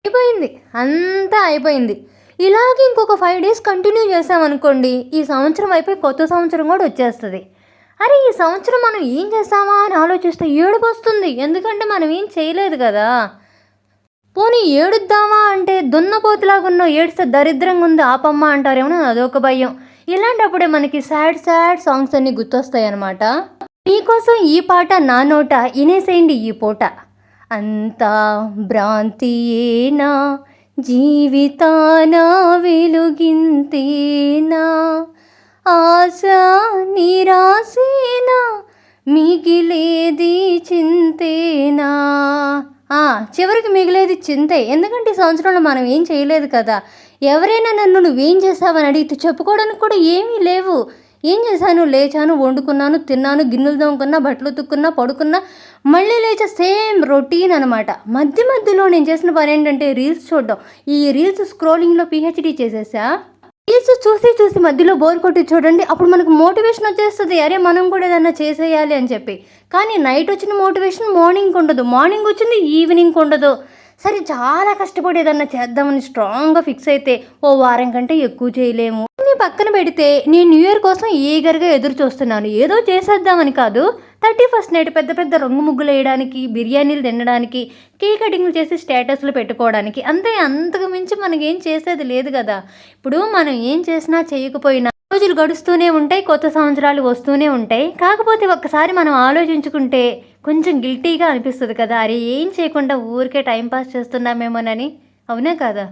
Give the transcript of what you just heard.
అయిపోయింది, అంతా అయిపోయింది. ఇలాగే ఇంకొక 5 డేస్ కంటిన్యూ చేసామనుకోండి, ఈ సంవత్సరం అయిపోయి కొత్త సంవత్సరం కూడా వచ్చేస్తుంది. అరే ఈ సంవత్సరం మనం ఏం చేస్తామా అని ఆలోచిస్తే ఏడుపు వస్తుంది. ఎందుకంటే మనం ఏం చేయలేదు కదా. పోనీ ఏడుద్దామా అంటే దున్నపోతులాగున్న ఏడిస్తే దరిద్రంగా ఉంది ఆపమ్మ అంటారేమో, అదొక భయం. ఇలాంటప్పుడే మనకి సాడ్ సాంగ్స్ అన్నీ గుర్తొస్తాయి అన్నమాట. మీకోసం ఈ పాట నా నోట వినేసేయండి ఈ పూట. అంతా భ్రాంతియేనా, జీవితాన వెలుగింతేనా, ఆశ నిరాశేనా, మిగిలేది చింతేనా. చివరికి మిగిలేది చింతే. ఎందుకంటే ఈ సంవత్సరంలో మనం ఏం చేయలేదు కదా. ఎవరైనా నన్ను నువ్వేం చేసావని అడిగితే చెప్పుకోవడానికి కూడా ఏమీ లేవు. ఏం చేశాను, లేచాను, వండుకున్నాను, తిన్నాను, గిన్నెలు తోముకున్నా, బట్టలు ఉతుక్కున్నా, పడుకున్నా, మళ్ళీ లేచా, సేమ్ రొటీన్ అనమాట. మధ్యలో నేను చేసిన పని ఏంటంటే రీల్స్ చూడడం. ఈ రీల్స్ స్క్రోలింగ్లో పిహెచ్డి చేసేసా. రీల్స్ చూసి మధ్యలో బోర్ కొట్టి చూడండి, అప్పుడు మనకు మోటివేషన్ వచ్చేస్తుంది, అరే మనం కూడా ఏదన్నా చేసేయాలి అని చెప్పి. కానీ నైట్ వచ్చిన మోటివేషన్ మార్నింగ్ ఉండదు, మార్నింగ్ వచ్చింది ఈవినింగ్ ఉండదు. సరే చాలా కష్టపడి ఏదన్నా చేద్దామని స్ట్రాంగ్గా ఫిక్స్ అయితే ఓ వారం కంటే ఎక్కువ చేయలేము. పక్కన పెడితే నేను న్యూ ఇయర్ కోసం ఈగర్గా ఎదురు చూస్తున్నాను. ఏదో చేసేద్దామని కాదు, 31st నైట్ పెద్ద రంగు ముగ్గులు వేయడానికి, బిర్యానీలు తినడానికి, కేక్ కటింగ్లు చేసి స్టేటస్లు పెట్టుకోవడానికి. అంతే, అంతకు మించి మనకేం చేసేది లేదు కదా. ఇప్పుడు మనం ఏం చేసినా చేయకపోయినా రోజులు గడుస్తూనే ఉంటాయి, కొత్త సంవత్సరాలు వస్తూనే ఉంటాయి. కాకపోతే ఒక్కసారి మనం ఆలోచించుకుంటే కొంచెం గిల్టీగా అనిపిస్తుంది కదా, అరే ఏం చేయకుండా ఊరికే టైంపాస్ చేస్తున్నామేమోనని. అవునా కదా.